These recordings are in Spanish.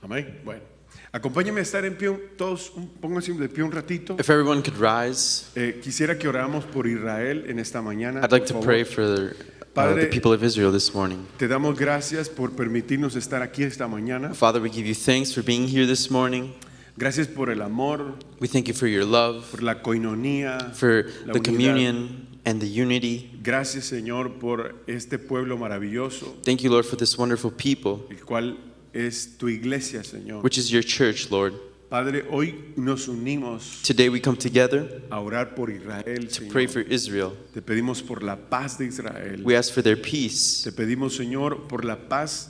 Amén. Bueno, acompáñenme a estar en pie, todos pónganse de pie un ratito. If everyone could rise, Quisiera que oráramos por Israel en esta mañana. I'd like por to favor. pray for the Padre, people of Israel this morning. Te damos gracias por permitirnos estar aquí esta mañana. Father, we give you thanks for being here this morning. Gracias por el amor, We thank you for your love, por la coinonía, for la the unidad. communion and the unity. Gracias, Señor, por este pueblo maravilloso, Thank you, Lord, for this wonderful people, el cual es tu iglesia, Señor. which is your church, Lord. Padre, hoy nos unimos Today we come together a orar por Israel, to pray Señor. for Israel. Te pedimos por la paz de Israel. We ask for their peace. Te pedimos, Señor, por la paz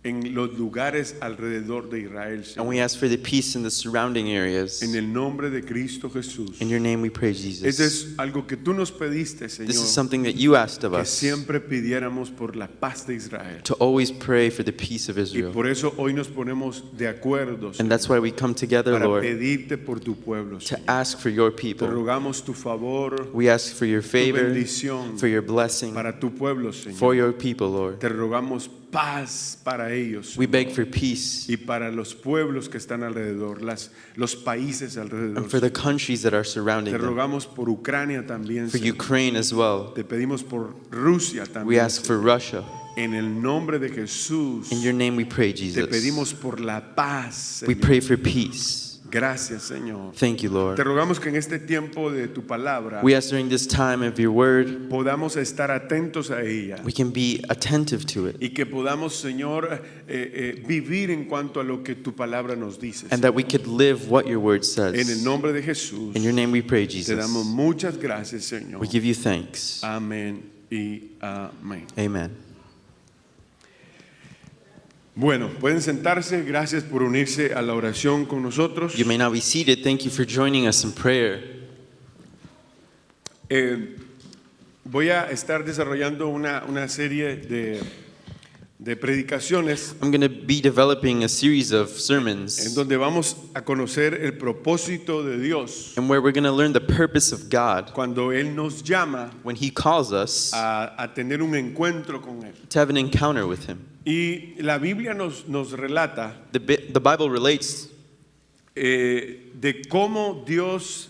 en los lugares alrededor de Israel, And we Señor. ask for the peace in the surrounding areas. En el nombre de Cristo Jesús. In your name we pray, Eso Jesus. es algo que tú nos pediste, Señor. This is something that you asked of Que us, siempre pidiéramos por la paz de Israel. to always pray for the peace of Y Israel. por eso hoy nos ponemos de acuerdo, And Señor, that's why we come together, para Lord, pedirte por tu pueblo, to Señor. ask for your Te people. rogamos tu favor, We ask for your tu favor, bendición for your blessing, para tu pueblo, for Señor. your people, Lord. Te rogamos paz para ellos, We Señor. beg for peace Y para los pueblos que están alrededor, los países and alrededor. for the countries that are Te surrounding them, rogamos por Ucrania también, for Señor. Ukraine as well. Te pedimos por Rusia We también. ask for Russia. En el nombre de Jesús, In your name we pray, te Jesus. pedimos por la paz, We Señor. pray for peace. Gracias, Señor. Thank you, Te Lord. rogamos que en este tiempo de tu palabra We ask during this time of your word, podamos estar atentos a ella we can be attentive to it, y que podamos, Señor, vivir en cuanto a lo que tu palabra nos dice. and that we could live what your word En el says. nombre de Jesús, In your name we pray, te damos Jesus. muchas gracias, Señor. We give you thanks. Amén y amén. Amen. Bueno, pueden sentarse. Gracias por unirse a la oración con nosotros. You may now be seated. Thank you for joining us in prayer. Voy a estar desarrollando una serie de predicaciones I'm going to be developing a series of en sermons donde vamos a conocer el propósito de Dios and where we're going to learn the purpose of God cuando Él nos llama when He calls us a tener un encuentro con Él. to have an encounter with Him. Y la Biblia nos relata The Bible relates de cómo Dios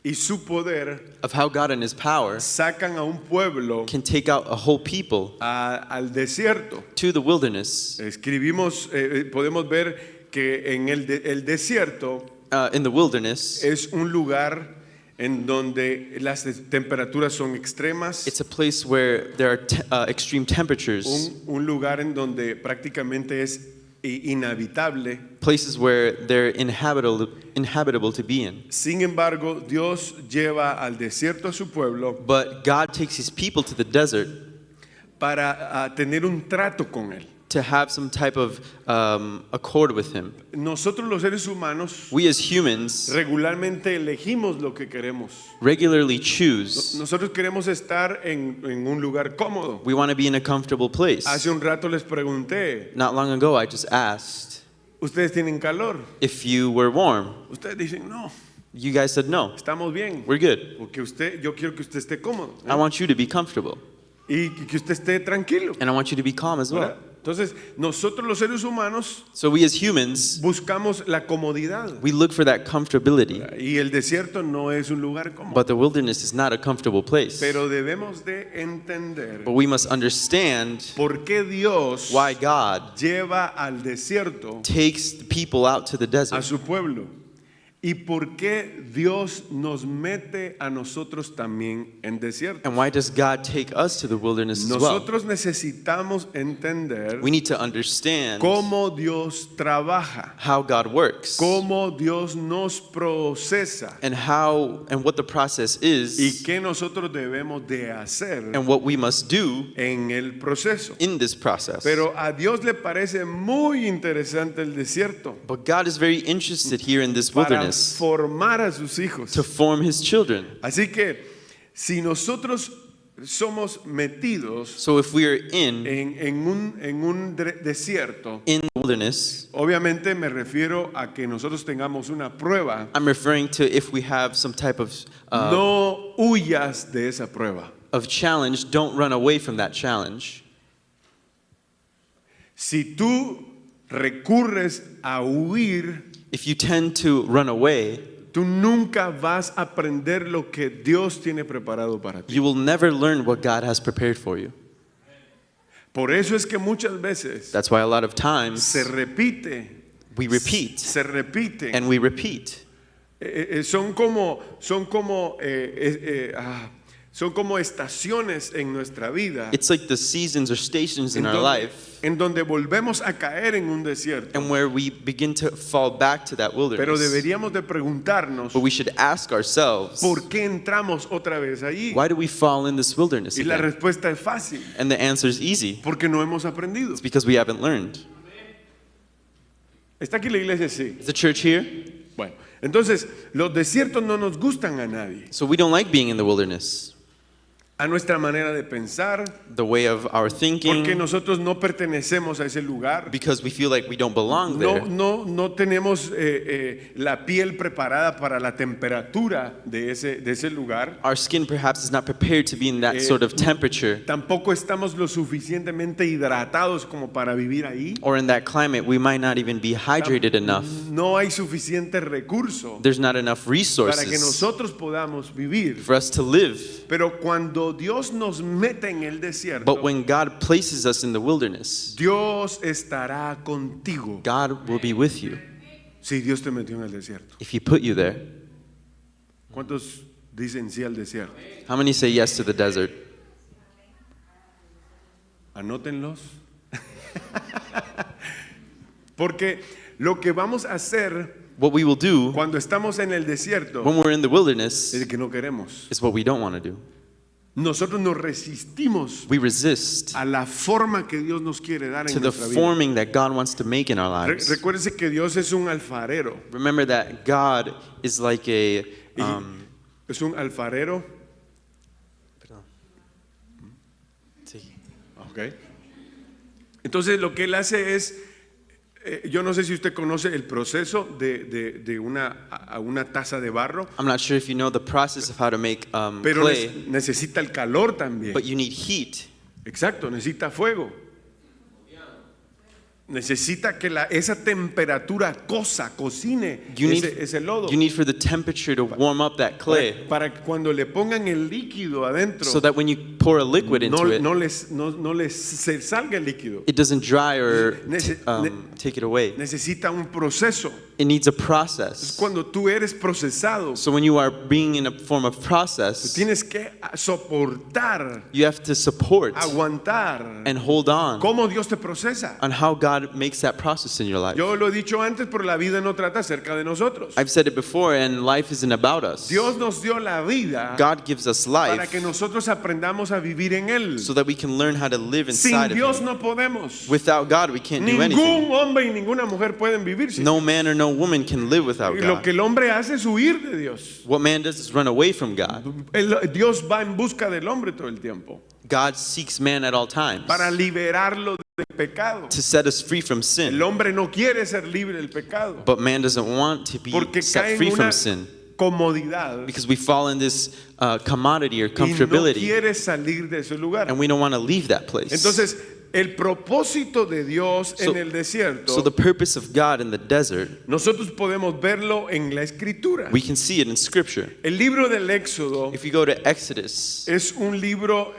y su poder of how God and His power sacan a un pueblo can take out a whole people al desierto. to the wilderness. Escribimos, podemos ver que en el desierto In the wilderness, es un lugar en donde las temperaturas son extremas, it's a place where there are extreme temperatures, un lugar en donde prácticamente es inhabitable. places where they're inhabitable to be in. Sin embargo, Dios lleva al desierto a su pueblo But God takes His people to the desert para tener un trato con Él. to have some type of accord with Him. Nosotros los seres humanos We as humans regularmente elegimos lo que queremos. regularly choose. Nosotros queremos estar en un lugar cómodo. We want to be in a comfortable place. Hace un rato les pregunté, Not long ago, I just asked ¿ustedes tienen calor? if you were warm. Ustedes dicen, no, You guys said no, estamos bien. we're good. Porque yo quiero que usted esté cómodo, I want you to be comfortable, y que usted esté tranquilo. and I want you to be calm as well. ¿Verdad? Entonces, nosotros los seres humanos So we as humans, buscamos la comodidad. we look for that comfortability, Y el desierto no es un lugar cómodo. but the wilderness is not a comfortable place. Pero debemos de entender But we must understand por qué Dios why God lleva al desierto takes the people out to the a desert, su pueblo. Y por qué Dios nos mete a nosotros también en desierto. and why does God take us to the wilderness as well. Nosotros necesitamos entender We need to understand cómo Dios trabaja, how God works cómo Dios nos procesa and what the process y is qué nosotros debemos de hacer and what we must do en el proceso. in this process. Pero a Dios le parece muy interesante el desierto But God is very interested here in this para wilderness formar a sus hijos. to form His children. Así que si nosotros somos metidos So if we are in en un desierto, the wilderness, obviamente me refiero a que nosotros tengamos una prueba. I'm referring to if we have some type of No huyas de esa prueba. challenge, don't run away from that challenge. Si tú recurres a huir, if you tend to run away, tú nunca vas a aprender lo que Dios tiene preparado para ti. you will never learn what God has prepared for you. Por eso es que muchas veces That's why a lot of times se repite, we repeat se repite. and we repeat. Son como estaciones en nuestra vida It's like the seasons or stations in our life en donde volvemos a caer en un desierto. and where we begin to fall back to that Pero wilderness. deberíamos de preguntarnos But we should ask ourselves, por qué entramos otra vez allí. why do we fall in this wilderness Y la again? respuesta es fácil, And the answer is easy. porque no hemos aprendido. It's because we haven't learned. ¿Está aquí la iglesia? Sí. Is the church here? Bueno, entonces los desiertos no nos gustan a nadie. So we don't like being in the wilderness. A nuestra manera de pensar, The way of our porque thinking, nosotros no pertenecemos a ese lugar. because we feel like we don't belong there. No tenemos la piel preparada para la temperatura de ese lugar. Our skin perhaps is not prepared to be in that sort of temperature, Tampoco estamos lo suficientemente hidratados como para vivir ahí. or in that climate we might not even be hydrated enough. No hay suficiente recurso There's not enough para que resources nosotros podamos vivir. for us to live. Pero cuando Dios nos mete en el desierto, But when God places us in the wilderness, Dios estará contigo. God will be with you Si Dios te metió en el desierto. if He put you there. ¿Cuántos dicen sí al desierto? How many say yes to the desert? Anótenlos. Porque lo que vamos a hacer What we will do cuando estamos en el desierto when we're in the wilderness es que no queremos. is what we don't want to do. Nosotros nos resistimos We resist a la forma que Dios nos quiere dar to en the nuestra vida. forming that God wants to make in our lives. Recuérdense que Dios es un alfarero. Remember that God is like a Es un alfarero. Okay. Entonces lo que él hace es, yo no sé si usted conoce el proceso de una taza de barro, I'm not sure if you know the process of how to make pero clay, necesita el calor también. but you need heat. Exacto, necesita fuego. Necesita que esa temperatura cocine You ese lodo. need for the temperature to warm up that clay Para que cuando le pongan el líquido adentro, so that when you pour a liquid into it, no les se salga el líquido. it doesn't dry or take it away. Necesita un proceso. It needs a process. Cuando tú eres procesado, So when you are being in a form of process, tienes que soportar, you have to support aguantar and hold on cómo Dios te procesa. on how God makes that process in your life. Yo lo he dicho antes, pero la vida no trata acerca de nosotros. I've said it before, and life isn't about us. Dios nos dio la vida God gives us para life que nosotros aprendamos a vivir en Él. so that we can learn how to live Sin inside of Dios Him. no podemos. Without God, we can't do anything. Ningún hombre y ninguna mujer pueden vivir sin No man or no woman can live without Lo God. que el hombre hace es huir de Dios. What man does is run away from God. Dios va en busca del hombre todo el tiempo God seeks man at all times para liberarlo del pecado. to set us free from El sin. hombre no quiere ser libre del pecado But man doesn't want to be porque cae set en free una from sin comodidad because we fall in this commodity or y no comfortability, quiere salir de ese lugar. and we don't want to leave that place. Entonces, el propósito de Dios en el desierto, So the purpose of God in the desert, nosotros podemos verlo en la Escritura. we can see it in Scripture. El libro del Éxodo If you go to Exodus, es un libro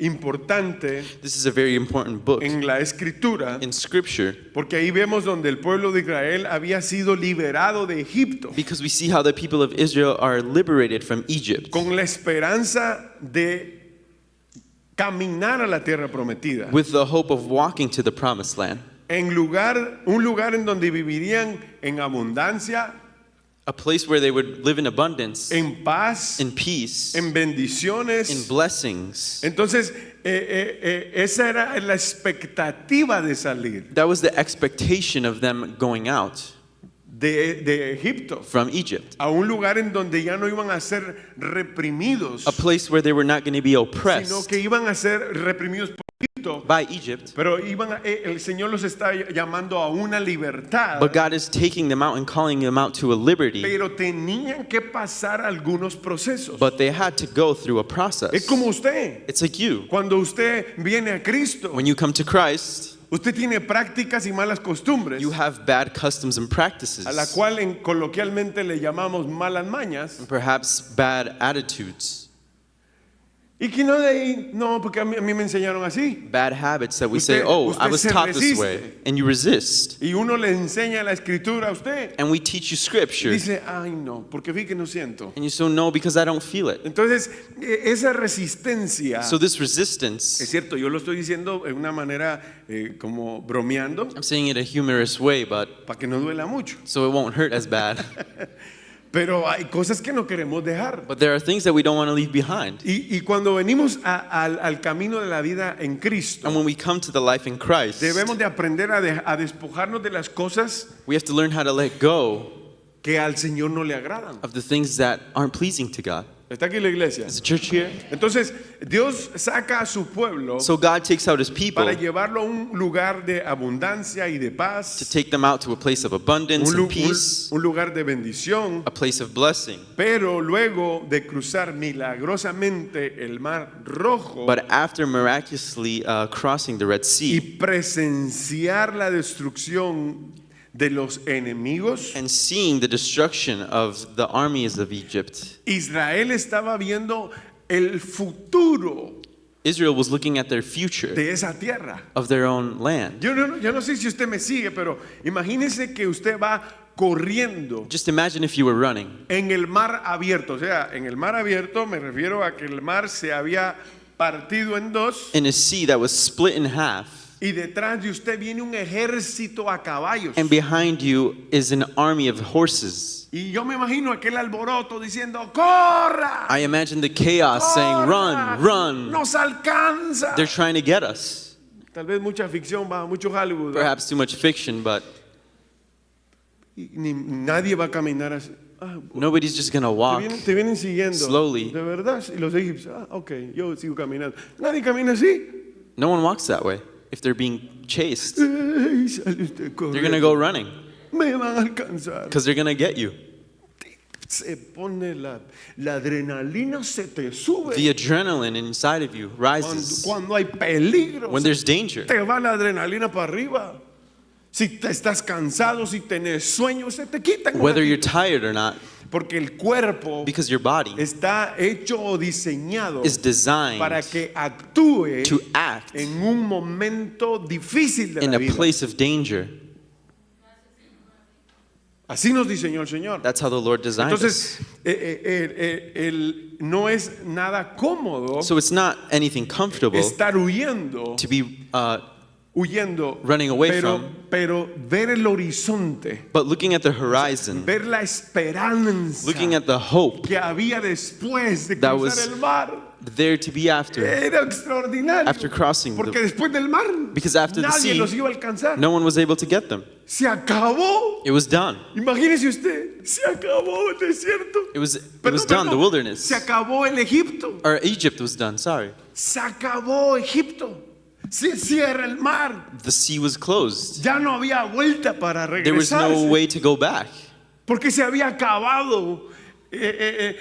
importante this is a very important book en la Escritura, in Scripture porque ahí vemos donde el pueblo de Israel había sido liberado de Egipto because we see how the people of Israel are liberated from Egypt con la esperanza de caminar a la tierra prometida, with the hope of walking to the promised land, un lugar en donde vivirían en abundancia, a place where they would live in abundance, en paz, in peace, en bendiciones. in blessings. Entonces, esa era la expectativa de salir That was the expectation of them going out de Egipto from Egypt, a un lugar en donde ya no iban a ser reprimidos, a place where they were not going to be sino oppressed que iban a ser reprimidos por Egipto, by Egypt, pero el Señor los está llamando a una libertad, but God is taking them out and calling them out to a liberty, pero tenían que pasar algunos procesos. but they had to go through a Es process. como usted, It's like you. cuando usted viene a Cristo, When you come to Christ, Usted tiene prácticas y malas costumbres, You have bad customs and practices, a la cual coloquialmente le llamamos malas mañas, and perhaps bad attitudes, y que no de ahí, no, porque a mí me enseñaron así. bad habits that we Usted- say, oh, I usted was se taught this resiste. way, and you resist. Y uno le enseña la escritura a usted. And we teach you Y scripture, dice, ay no, porque vi que no siento. and you say, no, because I don't feel it. Entonces, esa resistencia, So this es resistance, cierto, yo lo estoy diciendo en una manera como bromeando, I'm saying it a humorous way, but para que no duela mucho. so it won't hurt as bad. Pero hay cosas que no queremos dejar. But there are things that we don't want to leave behind. Y cuando venimos al camino de la vida en Cristo, And when we come to the life in Christ, debemos de aprender a despojarnos de las cosas we have to learn how to let go que al Señor no le agradan. of the things that aren't pleasing to God. ¿Está aquí la iglesia? Is the church here? Entonces, Dios saca a su pueblo So God takes out his people para to llevarlo a un lugar de abundancia y de paz, take them out to a place of abundance and peace, un lugar de bendición. a place of blessing. Pero luego de cruzar milagrosamente el mar rojo But after miraculously crossing the Red y Sea presenciar la destrucción de los enemigos, and seeing the destruction of the armies of Egypt, Israel estaba viendo el futuro Israel was looking at their future de esa tierra. of their own land. Yo no sé si usted me sigue, pero imagínese que usted va corriendo Just imagine if you were running en el mar abierto. O sea, en el mar abierto me refiero a que el mar se había partido en dos in a sea that was split in half, y detrás de usted viene un ejército a caballos. and behind you is an army of horses. Y yo me imagino aquel alboroto diciendo, ¡corra! I imagine the chaos saying, ¡Corra! run, run. ¡Nos alcanza! They're trying to get us. Tal vez mucha ficción, va, mucho Hollywood. ¿va? Perhaps too much fiction, but Y nadie va a caminar así. Ah, nobody's just gonna walk. te vienen siguiendo. slowly. De verdad, y los egipcios, ok, yo sigo caminando. Nadie camina así. No one walks that way. If they're being chased, Ay, sale usted they're corriendo. gonna go running Me van a alcanzar. because they're gonna get you. Se pone la adrenalina, se te sube. The adrenaline inside of you rises Cuando hay peligro, when there's danger. te va la adrenalina para arriba. Si te estás cansado, si tenés sueño, se te quitan. Whether you're tired or not, Porque el cuerpo because your body está hecho o diseñado is designed para que actúe to act en un momento difícil de in la a vida. place of danger. Así nos diseñó el Señor. That's how the Lord designed Entonces, us. no es nada cómodo So it's not anything comfortable estar huyendo, to be running away from. pero ver el horizonte, But looking at the horizon, ver la esperanza looking at the hope que había después de that cruzar was el mar, there to be after, era extraordinario. after crossing Porque the, después del mar, because after the nadie sea, los iba a alcanzar. no one was able to get them. Se acabó. It was done. Imagínese usted, se acabó el desierto. It was done, the wilderness. Se acabó el Egipto. Or Egypt was done, sorry. Se acabó Egipto. Se cierra el mar. The sea was closed. Ya no había vuelta para There was no regresar. way to go back Porque se había acabado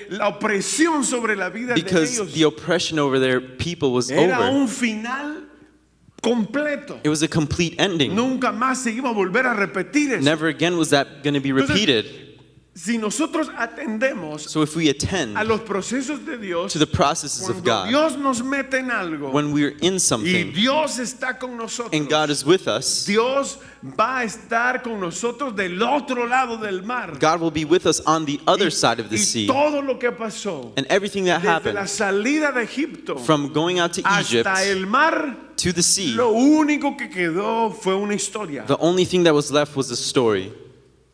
la opresión sobre la vida de because ellos. the oppression over their people was Era over. un final completo. It was a complete ending. Nunca más se iba a volver a repetir eso. Never again was that going to be repeated. Si nosotros atendemos So if we attend a los procesos de Dios, to the processes of cuando God, Dios nos mete en algo when we're in y something Dios está con nosotros, and God is with us, Dios va a estar con nosotros del otro lado del mar. God will be with us on the other side of the Y sea. todo lo que pasó And everything that desde happened, la salida de Egipto from going out to Egypt hasta el mar, to the sea, lo único que quedó fue una historia the only thing that was left was a story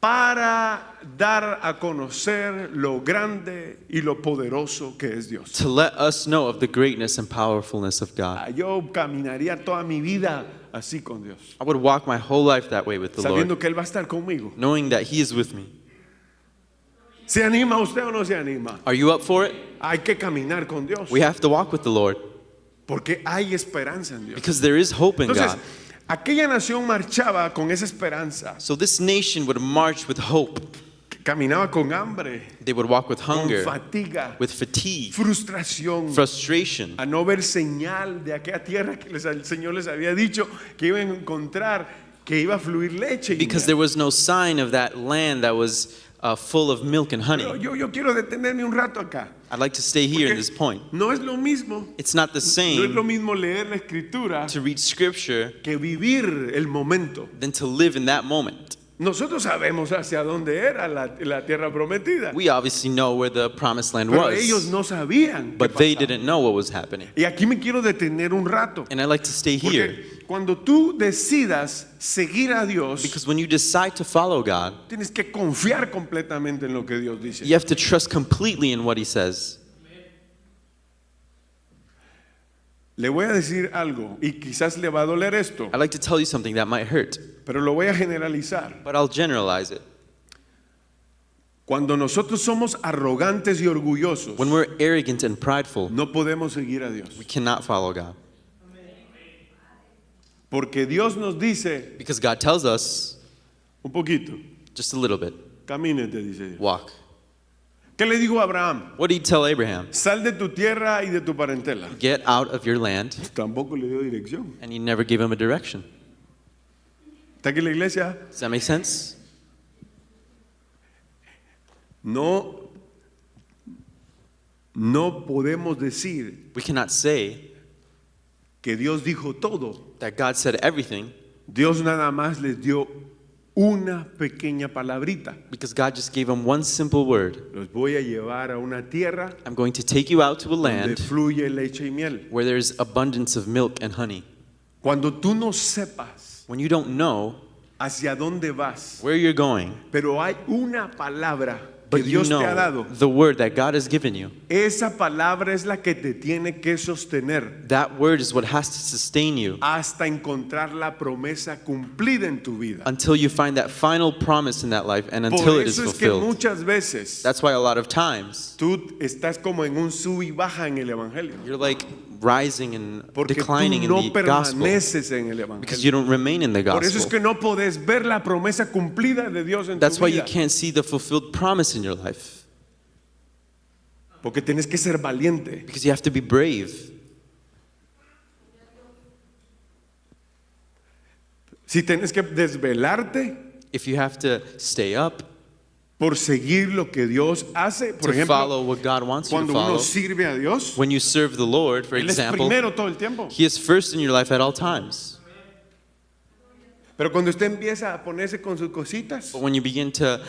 para dar a conocer lo grande y lo poderoso que es Dios. to let us know of the greatness and powerfulness of God. Yo caminaría toda mi vida así con Dios, I would walk my whole life that way with the Lord, sabiendo que Él va a estar conmigo. knowing that He is with me. ¿Se anima usted o no se anima? Are you up for it? Hay que caminar con Dios, We have to walk with the Lord porque hay esperanza en Dios. because there is hope in Entonces, God. aquella nación marchaba con esa esperanza. So this nation would march with hope. caminaba con hambre, They would walk with con hunger, fatiga, with fatigue, frustración, frustration, a no ver señal de aquella tierra que el Señor les había dicho que iban a encontrar, que iba a fluir leche y because miel. there was no sign of that land that was full of milk and Pero honey. yo quiero detenerme un rato acá. I'd like to stay here in Porque this point. no es lo mismo, It's not the no es lo same mismo leer la escritura to read scripture que vivir el momento. than to live in that moment. Nosotros sabemos hacia dónde era la tierra prometida, We obviously know where the promised land pero ellos was, no sabían qué but they pasaba. didn't know what was happening. Y aquí me quiero detener un rato, And I'd like to stay here porque cuando tú decidas seguir a Dios, because when you decide to follow God, tienes que confiar completamente en lo que Dios dice. you have to trust completely in what He says. Le voy a decir algo y quizás le va a doler esto, I'd like to tell you something that might hurt, pero lo voy a generalizar. but I'll generalize it. Cuando nosotros somos arrogantes y orgullosos, When we're arrogant and prideful, no podemos seguir a Dios. we cannot follow God. Porque Dios nos dice, Because God tells us un poquito, just a little bit, camínete, dice Dios. walk. ¿Qué le digo a Abraham? What did He tell Abraham? Sal de tu tierra y de tu parentela. Get out of your land, Tampoco le dio dirección. and He never gave him a direction. ¿Está aquí la iglesia? Does that make sense? No podemos decir We cannot say que Dios dijo todo. that God said everything Dios nada más les dio una pequeña palabrita. because God just gave him one simple word. Los voy a llevar a una tierra I'm going to take you out to a donde land fluye leche y miel. where there's abundance of milk and honey. Cuando tú no sepas When you don't know hacia dónde vas, where you're going, pero hay una palabra que but you Dios te ha know dado, the word that God has given you, esa palabra es la que te tiene que sostener that word is what has to sustain you hasta encontrar la promesa cumplida en tu vida. until you find that final promise in that life and until Por it is eso es que fulfilled. muchas veces That's why a lot of times tú estás como en un sub y baja en el evangelio, you're like rising and porque declining tú in no the gospel permaneces en el because evangelio. you don't remain in the Por eso es gospel. que no podés ver la promesa cumplida de Dios en That's tu why you vida, can't see the fulfilled promise in your life porque tienes que ser valiente. because you have to be brave. Si tienes que desvelarte If you have to stay up por seguir lo que Dios hace, por to ejemplo, follow what God wants you to cuando uno follow, sirve a Dios, when you serve the Lord, for Él es example, primero todo el tiempo. He is first in your life at all times. Pero cuando usted empieza a ponerse con sus cositas, But when you begin to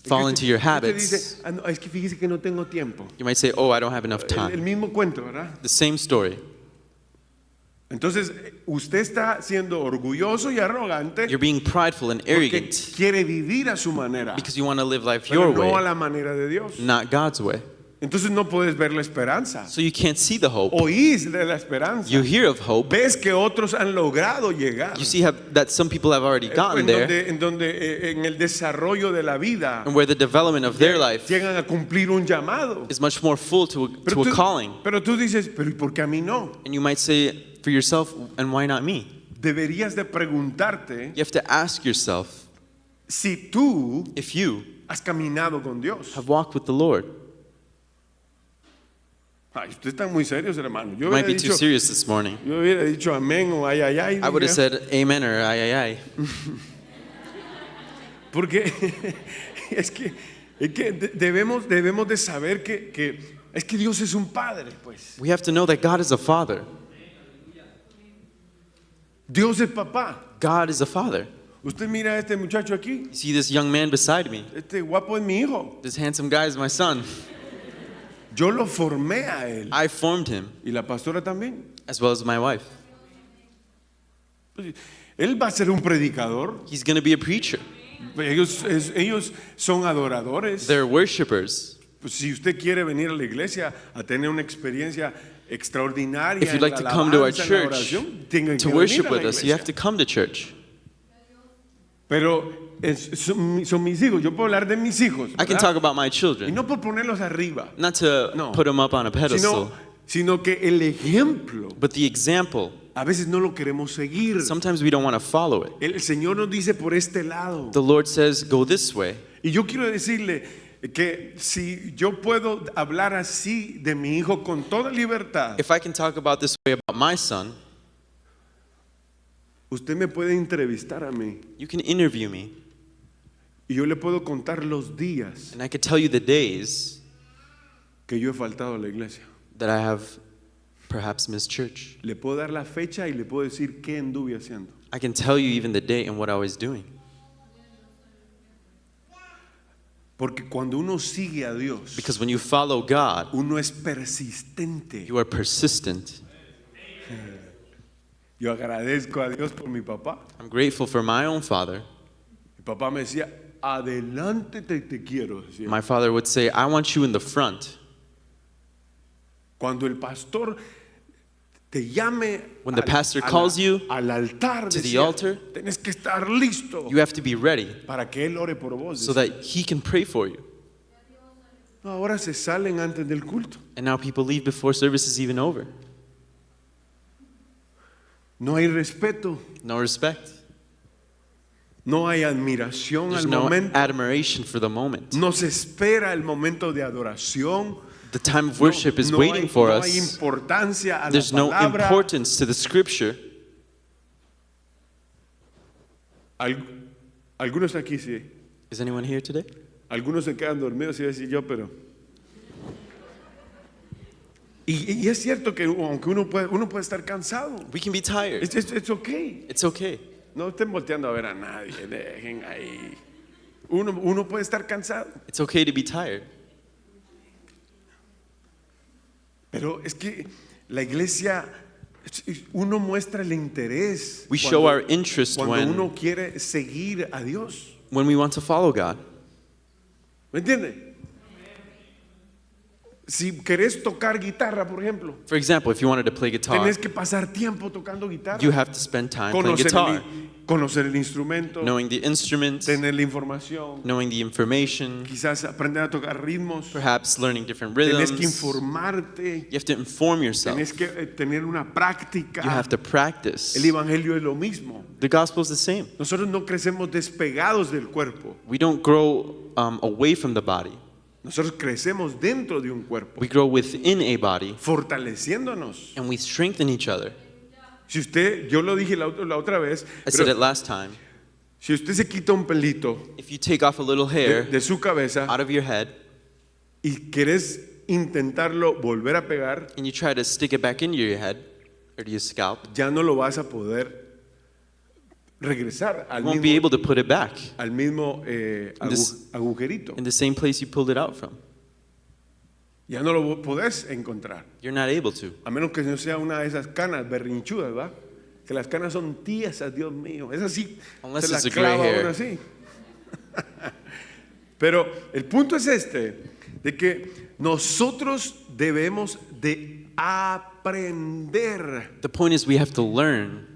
fall into your usted habits, dice, "Ah, no, es que fíjese que no tengo tiempo." you might say, oh, I don't have enough El time. mismo cuento, ¿verdad? The same story. Entonces, usted está siendo orgulloso y arrogante You're being prideful and porque arrogant quiere vivir a su manera, because you want to live life pero your no a way, la manera de Dios. not God's way. Entonces no puedes ver la esperanza. So you can't see the hope. Oís de la esperanza. You hear of hope. Ves que otros han logrado llegar. You see that some people have already gotten En there, donde en el desarrollo de la vida and where the development of their life llegan a cumplir un llamado. is much more full to Pero a calling. pero tú dices, pero ¿y por qué a mí no? And you might say for yourself, and why not me? Deberías de preguntarte You have to ask yourself si tú if you has caminado con Dios. have walked with the Lord. Ay, ustedes están muy serios, hermano. You might be too serious this morning. Yo hubiera dicho amén o ay, ay, ay. I would have dije, said amen or ay, ay, ay. Porque es que debemos de saber que es que Dios es un padre, pues. We have to know that God is a father. Dios es papá. God is a father. Usted mira a este muchacho aquí. You see this young man beside me. Este guapo es mi hijo. This handsome guy is my son. Yo lo formé a él. I formed him, Y la pastora también. as well as my wife. Él va a ser un predicador. He's going to be a preacher. Ellos son adoradores. They're worshipers. Pues si usted quiere venir a la iglesia a tener una experiencia extraordinaria If you'd en like la to come to our alabanza, en la church oración, tienen to que worship venir a la with us, you have iglesia. to come to church. Pero son mis hijos. Yo puedo hablar de mis hijos, I can ¿verdad? talk about my Y children, no por ponerlos arriba, not to No. put them up on a pedestal, sino que el ejemplo but the example. a veces no lo queremos seguir. Sometimes we don't want to follow it. El Señor nos dice por este lado. The Lord says, go this way. Y yo quiero decirle que si yo puedo hablar así de mi hijo con toda libertad, If I can talk about this way about my son, usted me puede entrevistar a mí you can interview me, y yo le puedo contar los días and I can tell you the days que yo he faltado a la iglesia. that I have perhaps missed church. Le puedo dar la fecha y le puedo decir qué anduve haciendo. I can tell you even the day and what I was doing. Porque cuando uno sigue a Dios, Because when you follow God, uno es persistente. you are persistent. Yo agradezco a Dios por mi papá. I'm grateful for my own father. Mi papá me decía, adelante te quiero. Decía. My father would say, I want you in the front. Cuando el pastor te llame When the pastor calls you al altar, to the decía, altar, tienes que estar listo You have to be ready para que él ore por vos. so decía. that he can pray for you. No, ahora se salen antes del culto. And now people leave before service is even over. No hay respeto, No respect. no hay admiración There's al no momento. admiration for the moment. No se espera el momento de adoración. The time of worship is waiting for no hay us. importancia a There's la no palabra. importance to the scripture. Algunos aquí sí. Is anyone here today? Algunos se quedan dormidos y decir yo, pero. Y es cierto que aunque uno puede estar cansado. We can be tired. It's okay. It's okay. No estén volteando a ver a nadie. Dejen ahí. Uno puede estar cansado. It's okay to be tired. Pero es que la iglesia, uno muestra el interés. We show our interest cuando when- uno quiere seguir a Dios. When we want to follow God. ¿Me entiende? Si querés tocar guitarra, por ejemplo, For example, if you wanted to play guitar, tenés que pasar tiempo tocando guitarra. you have to spend time playing Conocer guitar, conocer el instrumento, knowing the instruments, tener la información, knowing the information, quizás aprender a tocar ritmos, perhaps learning different tenés que rhythms. informarte, You have to inform yourself. tenés que tener una práctica. You have to practice. El evangelio es lo mismo. The gospel is the same. Nosotros no crecemos despegados del cuerpo, We don't grow away from the body. nosotros crecemos dentro de un cuerpo, We grow within a body, fortaleciéndonos. and we strengthen each other. Si usted, yo lo dije la otra vez, I said it pero last time. si usted se quita un pelito If you take off a little hair de su cabeza out of your head y querés intentarlo volver a pegar, and you try to stick it back into your head or to your scalp, ya no lo vas a poder regresar you won't be able to put it back al mismo this- agujerito. in the same place you pulled it out from. Ya no lo podés encontrar, You're not able to. a menos que no sea una de esas canas berrinchudas, ¿verdad? Que las canas son tiesas, Dios mío. Es así, Unless se la it's a gray clava hair. uno así. Pero el punto es este, de que nosotros debemos de aprender The point is we have to learn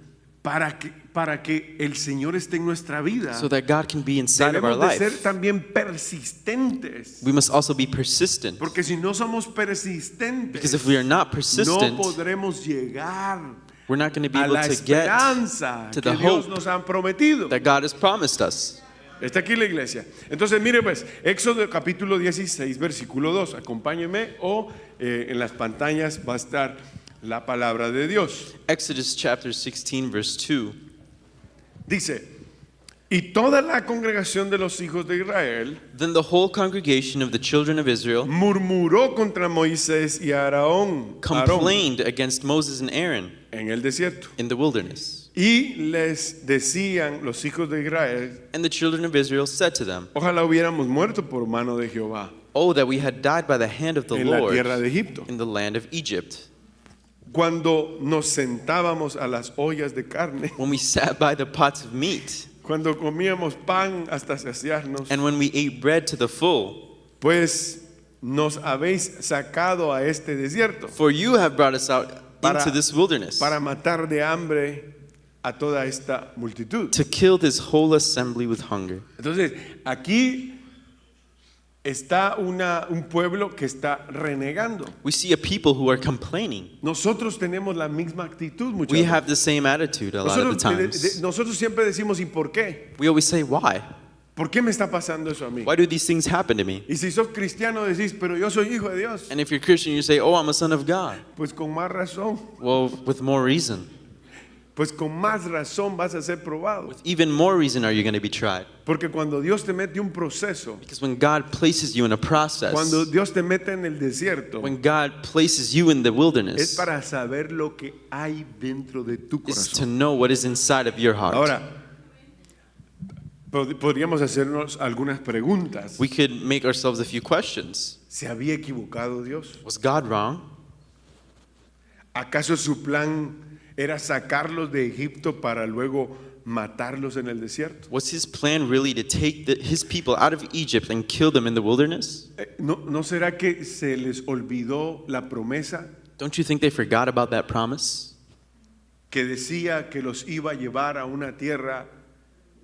para que el Señor esté en nuestra vida. so that God can be inside of our Debemos de ser life. también persistentes. We must also be persistent. Porque si no somos persistentes, Because if we are not no persistent, podremos llegar we're not going to be a able la to get esperanza to que the Dios hope nos ha prometido. that God has promised us. Está aquí la iglesia. Entonces, mire pues, Éxodo capítulo 16, versículo 2. Acompáñeme o en las pantallas va a estar la palabra de Dios. Exodus chapter 16 verse 2. Dice, y toda la congregación de los hijos de Israel Then the whole congregation of the children of Israel murmuró contra Moisés y Aarón complained against Moses and Aaron en el desierto. in the wilderness. Y les decían los hijos de Israel, And the children of Israel said to them, ojalá hubiéramos muerto por mano de Jehová Oh, that we had died by the hand of the en la Lord tierra de Egipto, in the land of Egypt, cuando nos sentábamos a las ollas de carne, when we sat by the pots of meat, cuando comíamos pan hasta saciarnos, and when we ate bread to the full. pues nos habéis sacado a este desierto For you have brought us out Para- into this wilderness para matar de hambre a toda esta multitud. to kill this whole assembly with hunger. Entonces, aquí está un pueblo que está renegando. We see a people who are complaining. Nosotros tenemos la misma actitud muchas We veces. have the same attitude a lot of the times. Nosotros siempre decimos, ¿y por qué? We always say, why? ¿Por qué me está pasando eso a mí? Why do these things happen to me? Y si sos cristiano decís, pero yo soy hijo de Dios, And if you're Christian, you say, oh, I'm a son of God. pues con más razón, Well, with more reason. pues con más razón vas a ser probado. With even more reason are you going to be tried. Porque cuando Dios te mete un proceso, Because when God places you in a process, cuando Dios te mete en el desierto, when God places you in the es wilderness, para saber lo que hay dentro de tu is to corazón. know what is inside of your heart. Ahora, podríamos hacernos algunas preguntas. We could make ourselves a few questions. ¿Se había equivocado Dios? Was God wrong? ¿Acaso su plan era sacarlos de Egipto para luego matarlos en el desierto? Was his plan really to take his people out of Egypt and kill them in the wilderness? ¿No será que se les olvidó la promesa Don't you think they forgot about that promise? que decía que los iba a llevar a una tierra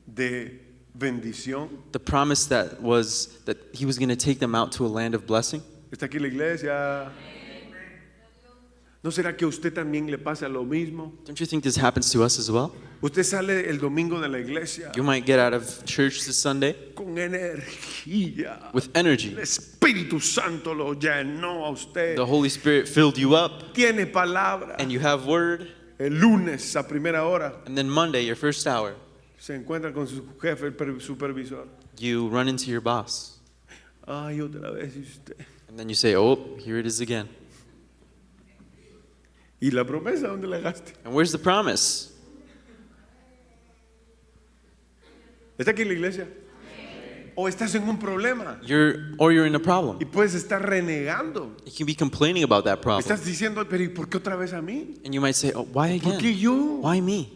de bendición? The promise that was that he was going to take them out to a land of blessing? ¿Está aquí la iglesia? ¿No será que a usted también le pasa lo mismo? Don't you think this happens to us as well? Usted sale el domingo de la iglesia You might get out of church this Sunday con energía. with energy. El Espíritu Santo lo llenó a usted. The Holy Spirit filled you up Tiene palabra. and you have word. El lunes a primera hora And then Monday, your first hour, se encuentra con su jefe, el supervisor. you run into your boss. Ay, otra vez y usted. And then you say, oh, here it is again. ¿Y la promesa dónde la gaste? And where's the promise? ¿Está aquí en la iglesia? ¿O estás en un problema? You're in a problem. Y puedes estar renegando. You can be complaining about that problem. Estás diciendo, pero ¿y por qué otra vez a mí? And you might say, oh, why ¿Por qué again? yo? Why me?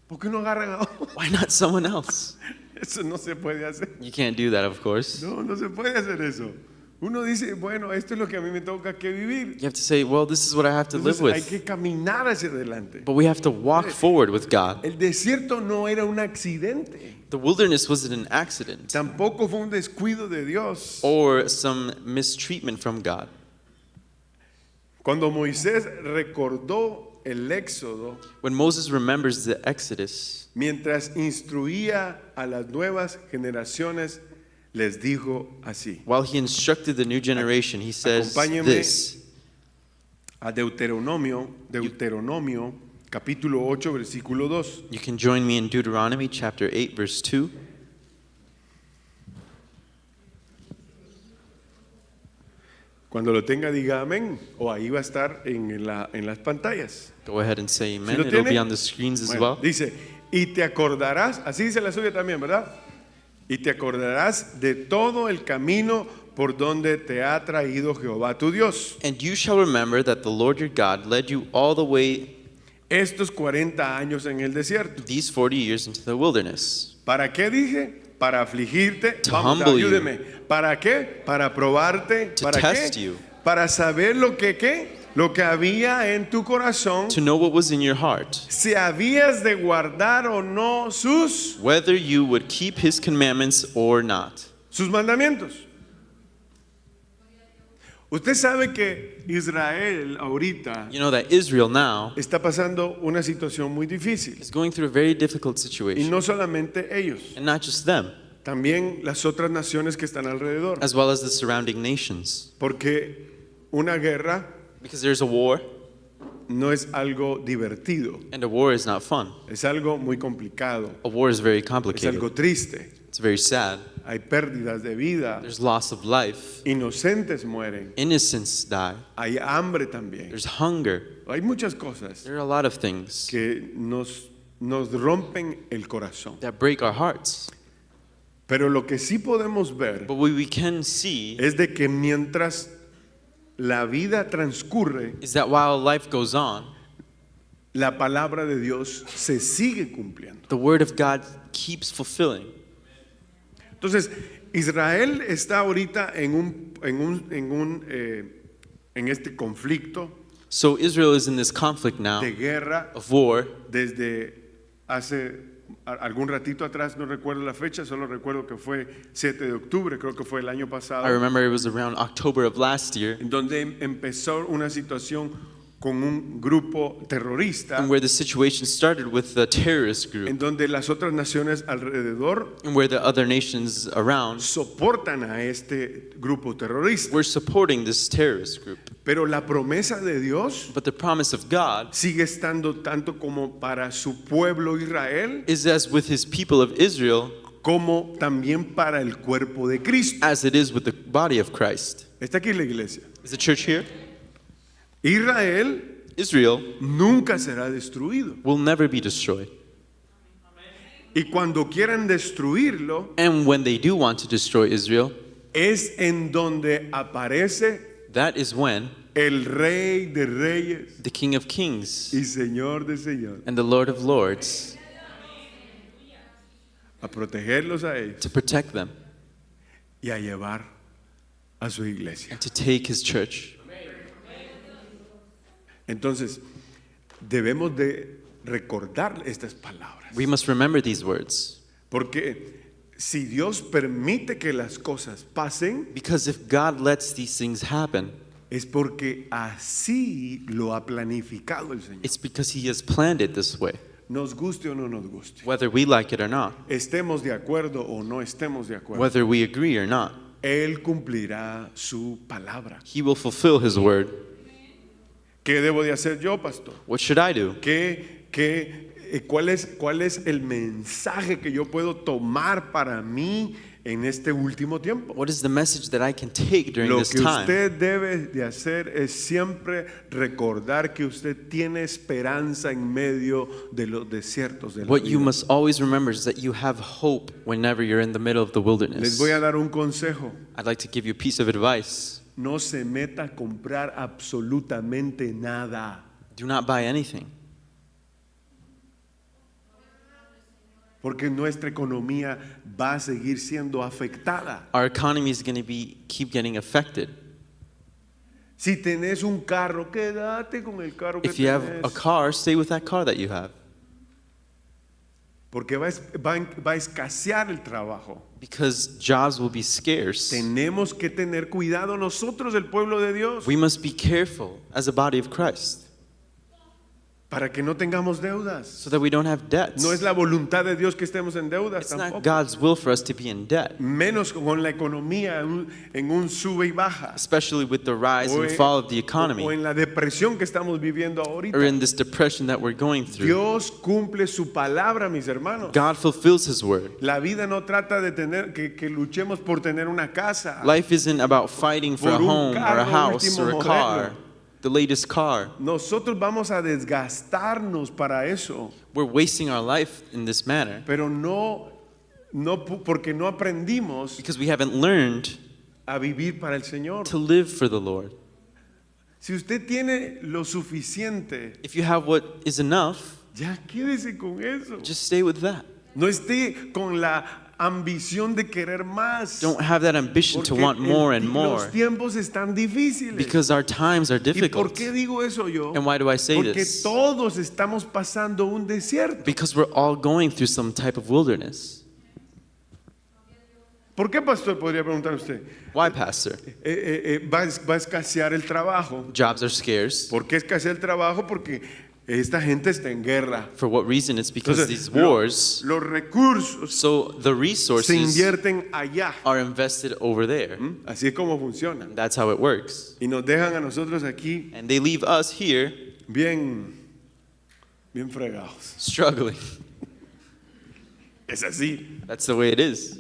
¿Por qué no agarran a otro? Why not someone else? Eso no se puede hacer. You can't do that, of course. No se puede hacer eso. Uno dice, bueno, esto es lo que a mí me toca que vivir. You have to say, well, this is what I have to live Entonces hay with. que caminar hacia adelante. But we have to walk forward with God. El desierto no era un accidente. The wilderness wasn't an accident Tampoco fue un descuido de Dios. or some mistreatment from God. Cuando Moisés recordó el éxodo, When Moses remembers the Exodus, mientras instruía a las nuevas generaciones, les dijo así. while he instructed the new generation, he says Acompáñenme this. A Deuteronomio capítulo 8, versículo 2. You can join me in Deuteronomy chapter 8, verse 2. Cuando lo tenga, diga amén. O ahí va a estar en las pantallas. Go ahead and say amen. lo It'll tiene? be on the screens as Bueno, well. dice, y te acordarás, así dice la suya también, ¿verdad? Y te acordarás de todo el camino por donde te ha traído Jehová tu Dios. And you shall remember that the Lord your God led you all the way Estos 40 años en el desierto. these 40 years into the wilderness. ¿Para qué dije? Para afligirte. To Vamos, humble you. ayúdeme. ¿Para qué? Para probarte. To ¿Para test qué? you. Para saber lo que ¿qué? Lo que había en tu corazón. To know what was in your heart, Si habías de guardar o no sus whether you would keep his commandments or not. mandamientos. Usted sabe que Israel ahorita You know that Israel now está pasando una situación muy difícil. is going through a very difficult Y situation. no solamente ellos, And not just them, también las otras naciones que están alrededor. as well as the surrounding nations. Porque una guerra Because there's a war, no es algo divertido, and a war is not fun. es algo muy complicado, A war is very es complicated. algo triste. It's very sad. Hay pérdidas de vida, There's loss of life. inocentes mueren, Innocents die. hay hambre también, There's hunger. hay muchas cosas There are a lot of things que nos rompen el corazón. that break our hearts. Pero lo que sí podemos ver But what we can see es de que mientras la vida transcurre, is that while life goes on, la palabra de Dios se sigue cumpliendo. the word of God keeps fulfilling. Entonces, Israel está ahorita en este conflicto So Israel is in this conflict now de guerra of war desde hace algún ratito atrás, no recuerdo la fecha, solo recuerdo que fue 7 de octubre, creo que fue el año I pasado, remember it was around October of last year en donde empezó una situación con un grupo terrorista and where the situation started with the terrorist group, en donde las otras naciones alrededor and where the other nations around soportan a este grupo terrorista. were supporting this terrorist group. Pero la promesa de Dios But the promise of God sigue estando tanto como para su pueblo Israel, is as with his people of Israel como también para el cuerpo de Cristo. as it is with the body of Christ. ¿Está aquí la iglesia? Is the church here? Israel Israel nunca será destruido. will never be destroyed. Y cuando quieran destruirlo, And when they do want to destroy Israel, es en donde aparece that is when el Rey de Reyes the King of Kings y Señor de Señores and the Lord of Lords a protegerlos a ellos to protect them y a llevar a su iglesia. and to take his church. Entonces, debemos de recordar estas palabras. We must remember these words, Porque si Dios permite que las cosas pasen, because if God lets these things happen, es porque así lo ha planificado el Señor. it's because he has planned it this way, Nos guste o no nos guste. whether we like it or not, Estemos de acuerdo o no estemos de acuerdo. whether we agree or not. Él cumplirá su palabra. He will fulfill his word. ¿Qué debo de hacer yo, pastor? What should I do? ¿Cuál es el mensaje que yo puedo tomar para mí en este último tiempo? What is the message that I can take during Lo this que time? usted debe de hacer es siempre recordar que usted tiene esperanza en medio de los desiertos de la What you vida. must always remember is that you have hope whenever you're in the middle of the Les wilderness. voy a dar un consejo. I'd like to give you a piece of advice. No se meta a comprar absolutamente nada. Do not buy anything, Porque nuestra economía va a seguir siendo afectada. our economy is going to keep getting affected. Si tenés un carro, quédate con el carro que If you have a tenés. car, stay with that car that you have, Porque va a escasear el trabajo. because jobs will be scarce. Tenemos que tener cuidado nosotros, el pueblo de Dios, We must be careful as a body of Christ para que no tengamos deudas. so that we don't have debts. No es la voluntad de Dios que estemos en deudas It's not tampoco. God's will for us to be in debt, Menos con la economía en un sube y baja. especially with the rise O and en, fall of the o economy, en la depresión que estamos viviendo ahorita. or in this depression that we're going through. Dios cumple su palabra, mis hermanos. God fulfills his word. La vida no trata de tener que luchemos por tener una casa. Life isn't about fighting for a Por un home or carro a house último or a modelo. car, the latest car. Nosotros vamos a desgastarnos para eso, We're wasting our life in this manner pero porque no aprendimos because we haven't learned a vivir para el Señor. to live for the Lord. Si usted tiene lo suficiente, If you have what is enough, ya quédese con eso. just stay with that. No esté con la ambición de querer más. Don't have that ambition to Porque want more and los more tiempos están difíciles. because our times are ¿Y por difficult. qué digo eso yo? And why do I say Porque this? todos estamos pasando un desierto. Because we're all going through some type of wilderness. ¿Por qué, pastor? Podría preguntar usted. Why, Pastor? Va a escasear el trabajo. Jobs are scarce. ¿Por qué escasea el trabajo? Porque esta gente está en guerra. For what reason? It's because Entonces, these wars, los recursos so the se resources invierten allá. are invested over there. Así es como funciona. That's how it works. Y nos dejan a nosotros aquí And they leave us here bien fregados. struggling. Es así. That's the way it is.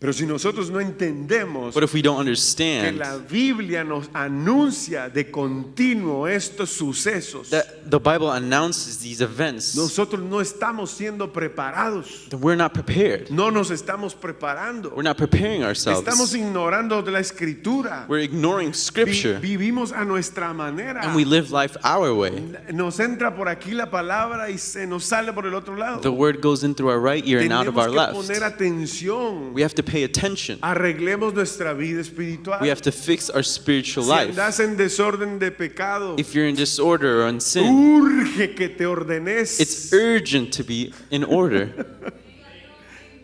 Pero si nosotros no entendemos But if we don't que understand la Biblia nos anuncia de continuo estos sucesos, that the Bible announces these events, nosotros no estamos siendo preparados. then we're not prepared. No nos estamos preparando. We're not preparing Estamos ourselves. ignorando de la escritura. We're ignoring Scripture. Vivimos a nuestra manera. And we live life our way. Nos entra por aquí la palabra y se nos sale por el otro lado. The word goes in through our right ear and out of Tenemos our que left. poner atención. We have to pay attention. Arreglemos nuestra vida espiritual. We have to fix our spiritual Si life. andas en desorden de pecado, If you're in disorder or in sin, urge que te ordenes. it's urgent to be in order.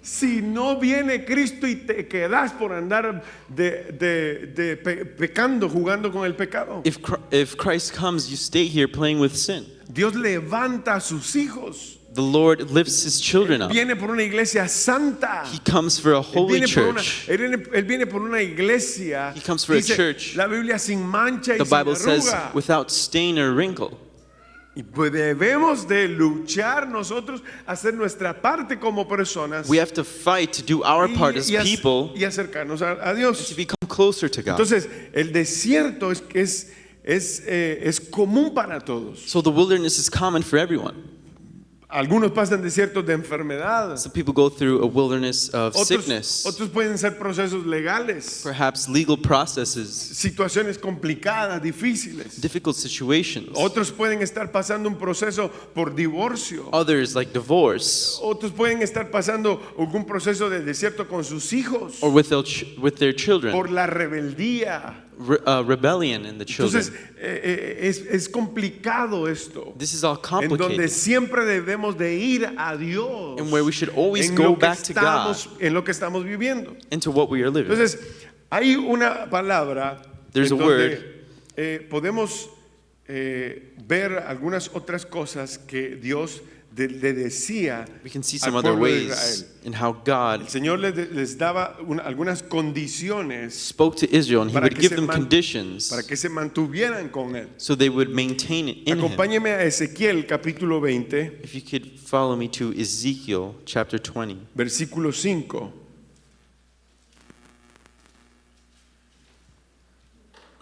Si no viene Cristo y te quedas por andar pecando, jugando con el pecado. If Christ comes, you stay here playing with sin. Dios levanta a sus hijos. The Lord lifts his children up. Viene por una iglesia santa. He comes for a holy church. Él viene por una iglesia. He comes for a church. La Biblia sin mancha y The sin Bible says arruga. without stain or wrinkle. Y pues debemos de luchar nosotros, hacer nuestra parte como personas We have to fight to do our part as people y acercarnos a to Dios. become closer to God. Entonces, el desierto es común para todos. So the wilderness is common for everyone. Algunos pasan desiertos de enfermedad. Some people go through a wilderness of sickness, Otros pueden ser procesos legales, perhaps legal processes, situaciones complicadas, difíciles. difficult situations. Otros pueden estar pasando un proceso por divorcio. Others like divorce Otros pueden estar pasando algún proceso de desierto con sus hijos, or with their children, por la rebeldía. rebellion in the children. Entonces, es complicado esto, This is all en donde complicated, siempre debemos de ir a Dios, and where we should always en go lo que back to God, en lo que estamos viviendo. into what we are living. Entonces, hay una palabra There's en a donde podemos ver algunas otras cosas que Dios le decía We can see al some other pueblo de ways Israel. in how God El Señor les daba algunas condiciones spoke to Israel, and He para would que give se them man- conditions para que se mantuvieran con Él. so they would maintain it in Him. Acompáñeme a Ezequiel capítulo 20, If you could follow me to Ezekiel chapter 20, versículo 5.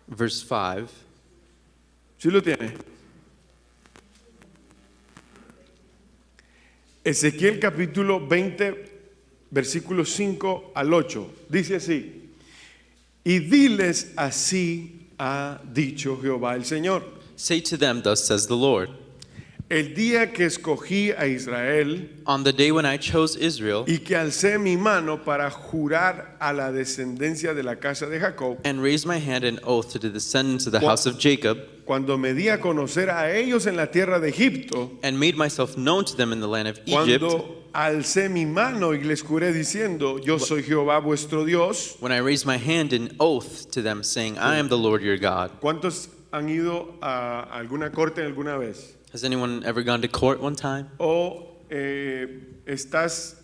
verse 5. ¿Sí lo tiene? Ezequiel capítulo 20, versículos 5 al 8. Dice así: y diles, así ha dicho Jehová el Señor. Say to them, thus says the Lord, El día que escogí a Israel on the day when I chose Israel y que alcé mi mano para jurar a la descendencia de la casa de Jacob, and raised my hand in oath to the descendants of the house of Jacob, cuando me di a conocer a ellos en la tierra de Egipto, and made myself known to them in the land of Egypt, cuando alcé mi mano y les juré diciendo, yo soy Jehová vuestro Dios. when I raised my hand in oath to them, saying, I am the Lord your God. ¿Cuántos han ido a alguna corte alguna vez? Has anyone ever gone to court one time? ¿O estás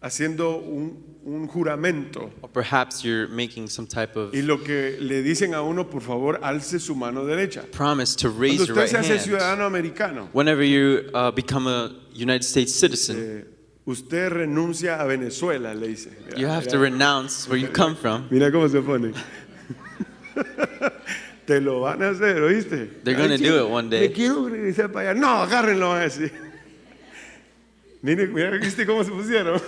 haciendo un juramento Or perhaps you're making some type of y lo que le dicen a uno, por favor, alce su mano derecha? promise to Cuando raise your usted right se hace hand. ciudadano americano, Whenever you become a United States citizen, usted renuncia a Venezuela, le dice. Mira, you have mira, to renounce where you come from. mira cómo se pone. Te lo van a hacer, ¿oíste? They're gonna do it one day. Me quiero regresar para allá. No, agárrenlo, van a decir. Mira, ¿viste cómo se pusieron?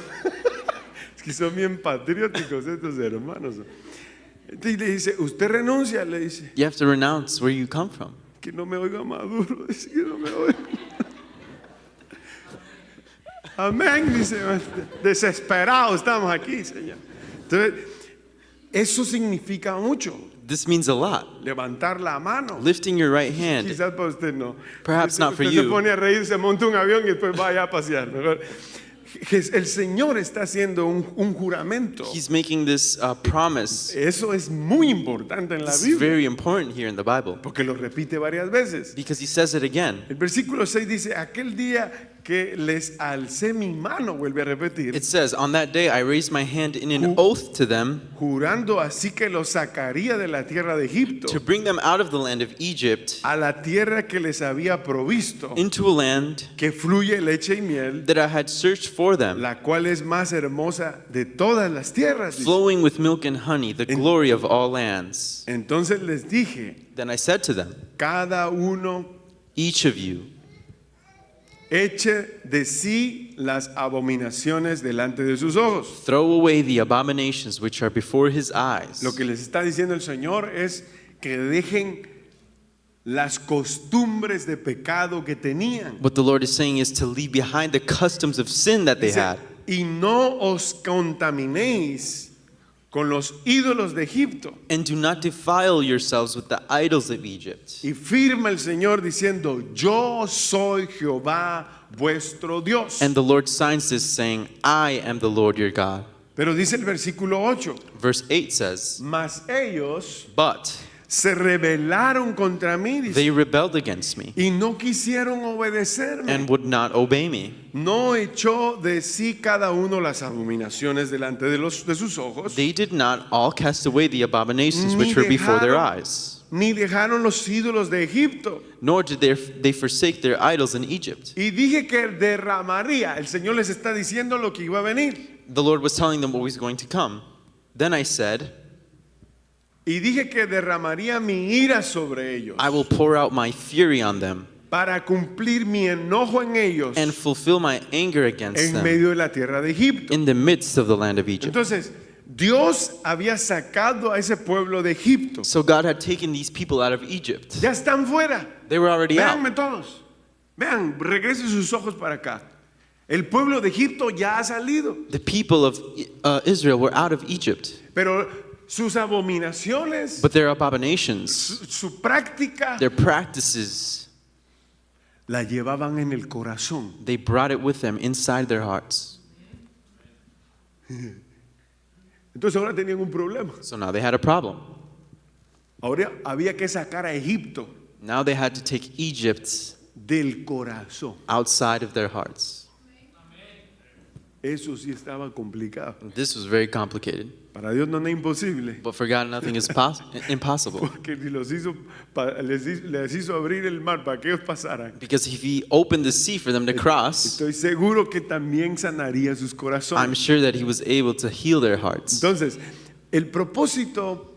Es que son bien patrióticos estos hermanos. Entonces le dice, usted renuncia, le dice. You have to renounce where you come from. Que no me oiga Maduro, dice que no me oiga. Amén, dice. Desesperados estamos aquí, Señor. Entonces, eso significa mucho. This means a lot. Levantar la mano. Lifting your right hand. Quizás para usted no. Perhaps not for Usted se you. pone a reír, se monta un avión y después vaya a pasear. Mejor. El Señor está haciendo un juramento. He's making this promise. Eso es muy importante en la It's Biblia, very important here in the Bible porque lo repite varias veces. because He says it again. El versículo 6 dice, aquel día que les alcé mi mano, vuelve a repetir, It says, on that day I raised my hand in an oath to them jurando así que los sacaría de la tierra de Egipto, to bring them out of the land of Egypt a la tierra que les había provisto, into a land que fluye leche y miel, that I had searched for them, la cual es más hermosa de todas las tierras. Dice. flowing with milk and honey, the glory of all lands. Entonces les dije, Then I said to them, cada uno each of you eche de sí las abominaciones delante de sus ojos. throw away the abominations which are before his eyes. Lo que les está diciendo el Señor es que dejen las costumbres de pecado que tenían. What the Lord is saying is to leave behind the customs of sin that they Dice, had. y no os contaminéis con los ídolos de Egipto. and do not defile yourselves with the idols of Egypt. Y firma el Señor diciendo, yo soy Jehová vuestro Dios. And the Lord signs this, saying, I am the Lord your God. Pero dice el versículo 8, Verse 8 says, mas ellos but se rebelaron contra mí, dice, they rebelled against me y no quisieron obedecerme. and would not obey me. No echó de sí cada uno las abominaciones delante de sus ojos, They did not all cast away the abominations which were before their eyes, ni dejaron los ídolos de Egipto. nor did they forsake their idols in Egypt. Y dije que derramaría, el Señor les está diciendo lo que iba a venir. The Lord was telling them what was going to come. Then I said, Y dije que derramaría mi ira sobre ellos I will pour out my fury on them para cumplir mi enojo en ellos and fulfill my anger against en them medio de la tierra de Egipto. in the midst of the land of Egypt. Entonces, Dios había sacado a ese pueblo de Egipto. So God had taken these people out of Egypt. Ya están fuera. They were already out. Véanme todos. Vean, regresen sus ojos para acá. El pueblo de Egipto ya ha salido, The people of Israel were out of Egypt, pero sus abominaciones, but their abominations, su práctica, their practices, la llevaban en el corazón. they brought it with them inside their hearts. Entonces ahora tenían un problema. So now they had a problem. Ahora había que sacar a Egipto Now they had to take Egypt del corazón. outside of their hearts. Eso sí estaba complicado. This was very complicated, Para Dios no es imposible. but for God nothing is impossible. Porque si les hizo abrir el mar para que ellos pasaran, Because if He opened the sea for them to cross, estoy seguro que también sanaría sus I'm corazones. sure that He was able to heal their hearts. Entonces, el propósito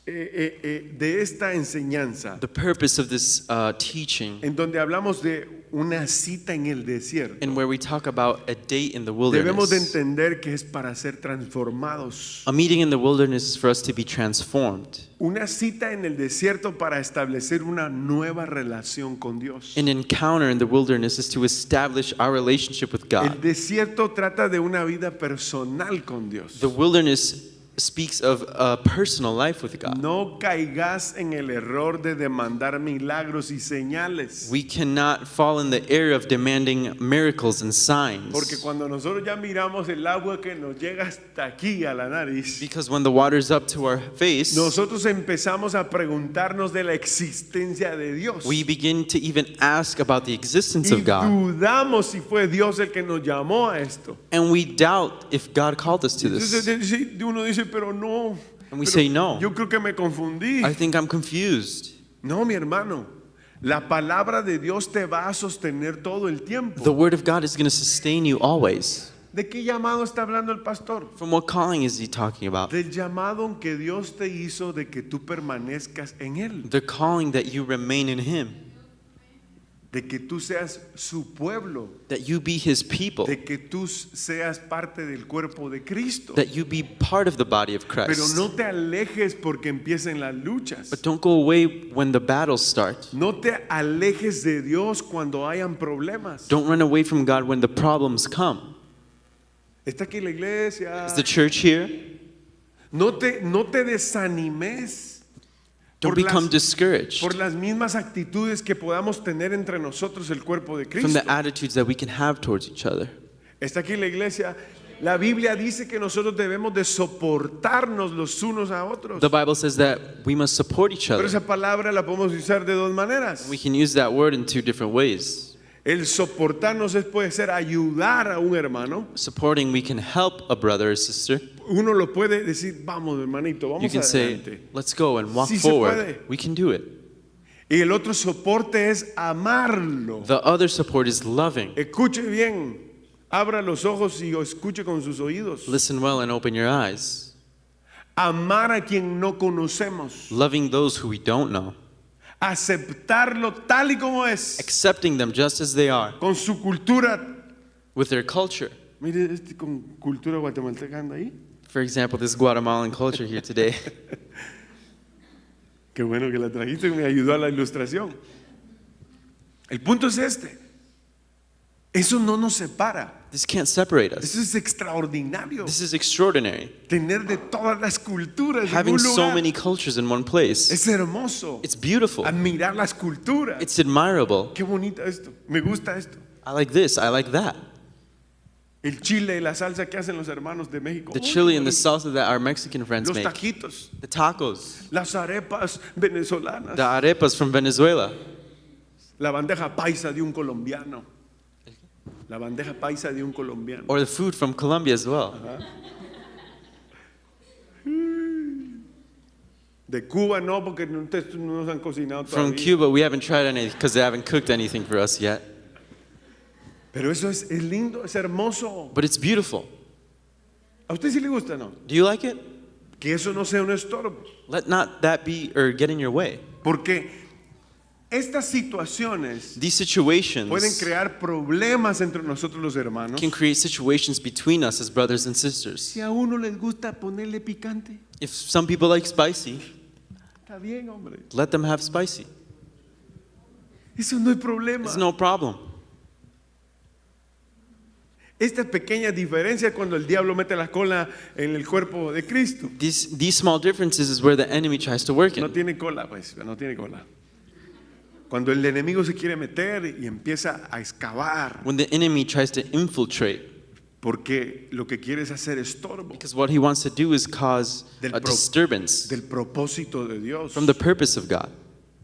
de esta enseñanza, The purpose of this teaching, en donde hablamos de una cita en el desierto, and where we talk about a date in the debemos de wilderness, entender que es para ser transformados. a meeting in the wilderness is for us to be transformed. Una cita en el desierto para establecer una nueva relación con Dios. An encounter in the wilderness is to establish our relationship with El God. desierto trata de una vida personal con Dios. The wilderness speaks of a personal life with God. No caigas en el error de demandar milagros y señales. We cannot fall in the error of demanding miracles and Porque signs. cuando nosotros ya miramos el agua que nos llega hasta aquí a la nariz, Because when the water's up to our face, nosotros empezamos a preguntarnos de la existencia de Dios. we begin to even ask about the existence Y of God. dudamos si fue Dios el que nos llamó a esto. And we doubt if God called us to Entonces this. uno dice, pero no. And we pero say no. Yo creo que me confundí. I think I'm confused. No, mi hermano. La palabra de Dios te va a sostener todo el tiempo. The word of God is going to sustain you always. ¿De qué llamado está hablando el pastor? From what calling is he talking about? Del llamado en que Dios te hizo de que tú permanezcas en Él. The calling that you remain in him, De que tú seas su pueblo. that you be his people, De que tú seas parte del cuerpo de Cristo. that you be part of the body of Pero Christ. no te alejes porque empiecen las luchas. But don't go away when the battles start. No te alejes de Dios cuando hayan problemas. Don't run away from God when the problems come. Está aquí la iglesia. Is the church here? No te desanimes Don't por become las, discouraged por las mismas actitudes que podamos tener entre nosotros el cuerpo de from Cristo. the attitudes that we can have towards each other. Está aquí la iglesia. La Biblia dice que nosotros debemos de soportarnos los unos a otros. The Bible says that we must support each Pero other. esa palabra la podemos usar de dos maneras. We can use that word in two different ways. El soportarnos puede ser ayudar a un hermano. Supporting, we can help a brother or sister. Uno lo puede decir, vamos hermanito, You vamos can say, adelante. let's go and walk Sí se forward. puede. We can do it. Y el otro soporte es amarlo. The other support is loving. Escuche bien, abra los ojos y escuche con sus oídos. Listen well and open your eyes. Amar a quien no conocemos. Loving those who we don't know. Aceptarlo tal y como es. Accepting them just as they are, Con su cultura. with their culture. Mire, con cultura guatemalteca anda ahí. For example, this Guatemalan culture here today. Qué bueno que la trajiste, me ayudó a la ilustración. El punto es este. Eso no nos separa. This can't separate us. Eso es extraordinario. This is extraordinary. Tener de todas las culturas en Having un so lugar. many cultures in one place. Es hermoso. It's beautiful. Admirar las culturas. It's admirable. Qué bonito esto. Me gusta esto. I like this. I like that. El chile y la salsa que hacen los hermanos de México. The Uy, chili and the qué salsa that our Mexican friends Los make. taquitos, The tacos. las arepas venezolanas, The arepas from Venezuela. la bandeja paisa de un colombiano. La bandeja paisa de un colombiano. Or the food from Colombia as well. De Cuba no, porque ustedes no nos han cocinado From todavía. Cuba, we haven't tried anything because they haven't cooked anything for us yet. Pero eso es lindo, es hermoso. But it's beautiful. ¿A usted sí le gusta, no? Do you like it? Que eso no sea un estorbo. Let not that be or get in your way. Porque estas situaciones These pueden situations crear problemas entre nosotros los hermanos. can create situations between us as brothers and sisters. Si a uno les gusta ponerle picante, If some people like spicy, está bien, hombre. let them have spicy. Eso no es problema. It's no problem. Esta pequeña diferencia es cuando el diablo mete la cola en el cuerpo de Cristo. These small differences is where the enemy tries to work No in. tiene cola, pues, no tiene cola. Cuando el enemigo se quiere meter y empieza a excavar, When the enemy tries to infiltrate, porque lo que quiere es hacer estorbo because what he wants to do is cause Del a pro- disturbance del propósito de Dios. from the purpose of God.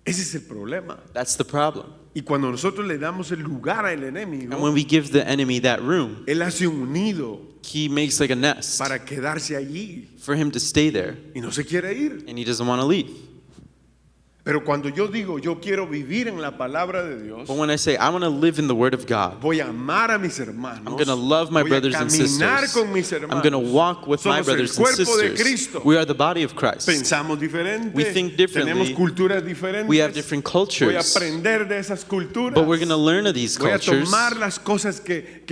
Ese es el problema. That's the problem. Y cuando nosotros le damos el lugar al And enemigo, when we give the enemy that room, él hace un nido he makes like a nest para quedarse allí for him to stay there, y no se quiere ir. and he doesn't want to leave. Pero cuando yo digo, yo quiero vivir en la palabra de Dios, But when I say I want to live in the Word of God, voy a amar a mis hermanos, I'm going to love my voy a brothers and caminar sisters. con mis hermanos. I'm going to walk with my Somos el brothers and cuerpo de sisters. Cristo. We are the body of Christ. Pensamos diferente, We think differently. tenemos culturas diferentes, We have different voy a cultures, aprender de esas culturas, but we're going to learn of these voy a cultures. tomar las cosas que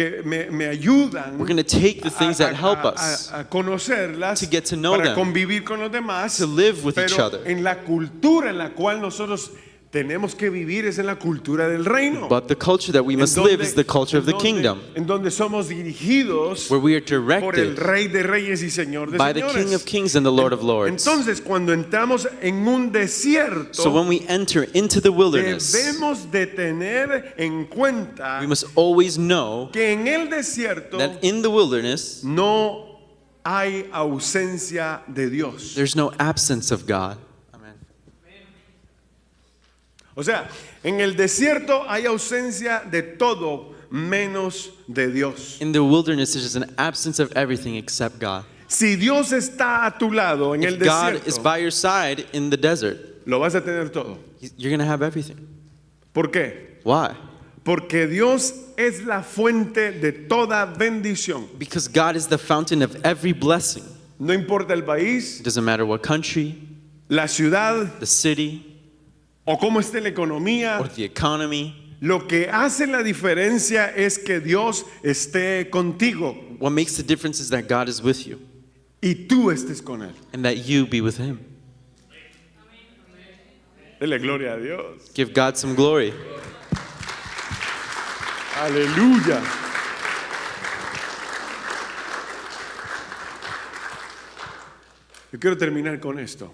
me ayudan We're going to take the things that help us a conocerlas to get to know para them, convivir con los demás, to live with each pero other. en la cultura en la cual nosotros tenemos que vivir es en la cultura del reino. But the culture that we must En live donde- is the culture of the en donde- kingdom, En donde somos dirigidos where we are por el directed Rey de Reyes y Señor de by the Señores. King of Kings and the Lord of Lords. Entonces, cuando entramos en un desierto, So when we enter into the wilderness, debemos de tener en cuenta we must always know que en el desierto that in the wilderness, no hay ausencia de Dios. there's no absence of God. Amen. O sea, en el desierto hay ausencia de todo menos de Dios. In the wilderness, there's an absence of everything except God. Si Dios está a tu lado en el If God is desierto, by your side in the desert, lo vas a tener todo. you're going to have everything. ¿Por qué? Why? Porque Dios es la fuente de toda bendición. Because God is the fountain of every blessing. No importa el país, It doesn't matter what country, la ciudad the city, o cómo esté la economía. or the economy. Lo que hace la diferencia es que Dios esté contigo What makes the difference is that God is with you y tú estés con Él. and that you be with Him. Dele gloria a Dios. Give God some glory. Aleluya. Yo quiero terminar con esto.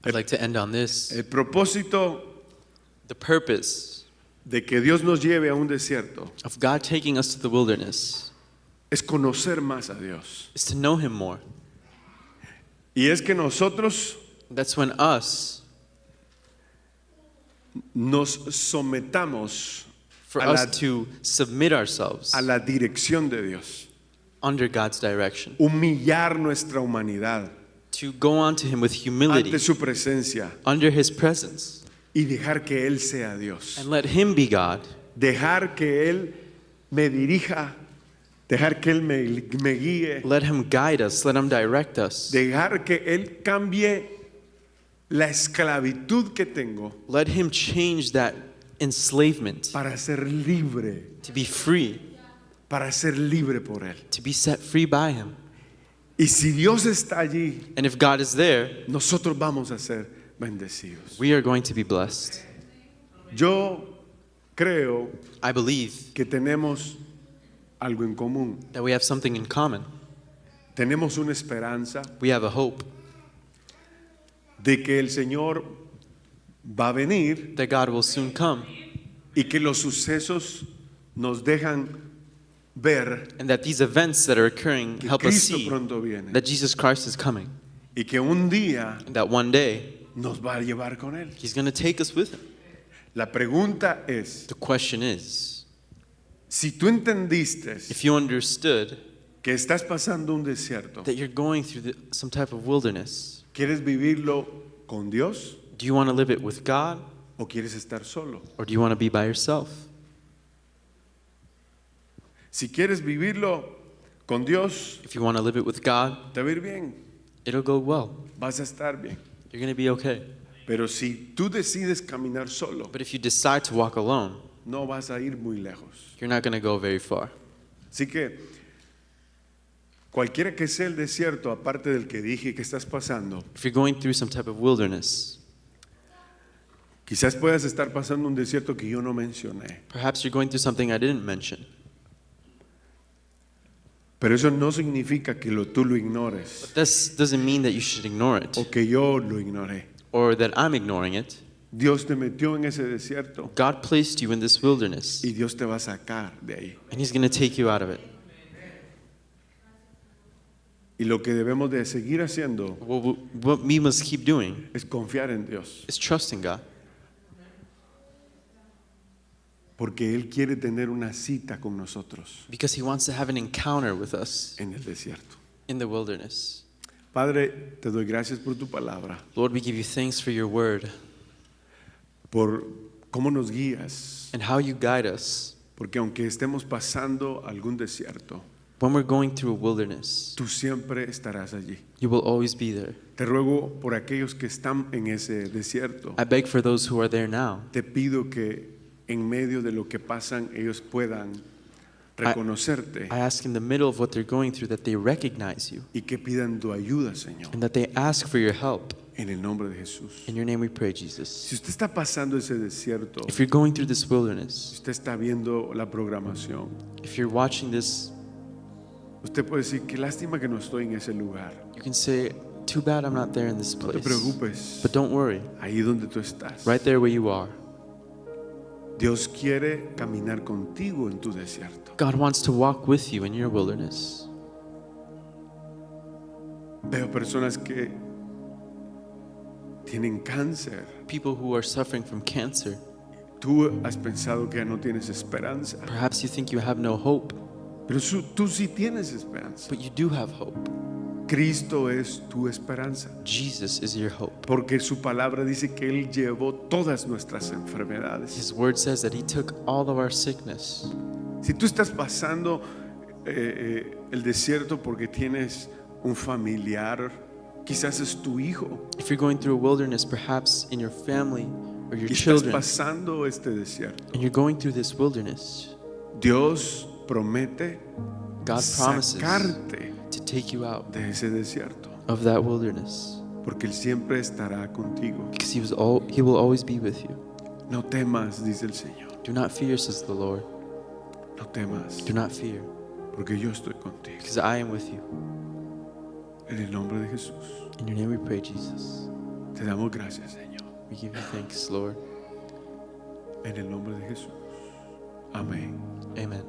I'd like to end on this. El propósito The purpose de que Dios nos lleve a un desierto of God taking us to the wilderness es conocer más a Dios. is to know Him more. Y es que nosotros That's when us, nos sometamos for a la, us to submit ourselves a la dirección de Dios. under God's direction, Humillar nuestra humanidad to go on to Him with humility ante su presencia under His presence y dejar que Él sea Dios. and let Him be God. Dejar que Él me dirija, dejar que Él me guíe, Let Him guide us, let Him direct us. dejar que Él cambie la esclavitud que tengo Let Him change that enslavement para ser libre, to be free, para ser libre por Él. to be set free by Him. Y si Dios está allí, And if God is there, nosotros vamos a ser bendecidos. we are going to be blessed. Yo creo I believe que tenemos algo en común. that we have something in common. Tenemos una esperanza We have a hope de que el Señor va a venir that God will soon come y que los sucesos nos dejan ver and that these events that are occurring que help us Cristo see pronto viene that Jesus Christ is coming y que un día and that one day nos va a llevar con Él. He's going to take us with Him. La pregunta es, The question is, si tú entendiste if you understood que estás pasando un desierto, that you're going through some type of wilderness, ¿quieres vivirlo con Dios do you want to live it with God o quieres estar solo? or do you want to be by yourself? Si quieres vivirlo con Dios, If you want to live it with God, te va a ir bien, it'll go well. vas a estar bien. You're going to be okay. Pero si tú decides caminar solo, But if you decide to walk alone, no vas a ir muy lejos. you're not going to go very far. Así que cualquiera que sea el desierto, aparte del que dije que estás pasando, If you're going through some type of wilderness, quizás puedas estar pasando un desierto que yo no mencioné. perhaps you're going through something I didn't mention. Pero eso no significa que tú lo ignores This doesn't mean that you should ignore it o que yo lo ignoré. or that I'm ignoring it. Dios te metió en ese desierto God placed you in this wilderness y Dios te va a sacar de ahí. and He's going to take you out of it. Y lo que debemos de seguir haciendo What we must keep doing es confiar en Dios, is trust in God porque Él quiere tener una cita con nosotros because He wants to have an encounter with us en el desierto. in the wilderness. Padre, te doy gracias por tu palabra, Lord, we give you thanks for your word por cómo nos guías, and how you guide us. porque aunque estemos pasando algún desierto, When we're going through a wilderness, tú siempre estarás allí. you will always be there. Te ruego por aquellos que están en ese desierto. I beg for those who are there now. Te pido que en medio de lo que pasan ellos puedan reconocerte I ask in the middle of what they're going through that they recognize you y que pidan tu ayuda, Señor, and that they ask for your help. en el nombre de Jesús. In your name we pray, Jesus. Si usted está pasando ese desierto, If you're going through this si wilderness, usted está viendo la programación, if you're watching this, usted puede decir, qué lástima que no estoy en ese lugar. you can say, too bad I'm not there in this No te place. preocupes, But don't worry, ahí donde tú estás. right there where you are, Dios quiere caminar contigo en tu desierto. God wants to walk with you in your wilderness. Veo personas que tienen cáncer. People who are suffering from cancer, Tú has pensado que ya no tienes esperanza, perhaps you think you have no hope, pero tú sí tienes esperanza. but you do have hope. Cristo es tu esperanza, Jesus is your hope. porque su palabra dice que Él llevó todas nuestras enfermedades. His word says that He took all of our sickness. Si tú estás pasando el desierto porque tienes un familiar, quizás es tu hijo, If you're going through a wilderness, perhaps in your family or your y estás children, pasando este desierto, and you're going through this wilderness, Dios promete God promises sacarte to take you out de ese desierto, of that wilderness porque Él siempre estará contigo. because He will always be with you. No temas, dice el Señor, Do not fear, says the Lord. no temas, Do not fear, porque yo estoy contigo. because I am with you. En el nombre de Jesús, In your name we pray, Jesus. te damos gracias, Señor. We give you thanks, Lord. En el nombre de Jesús. Amén. Amen.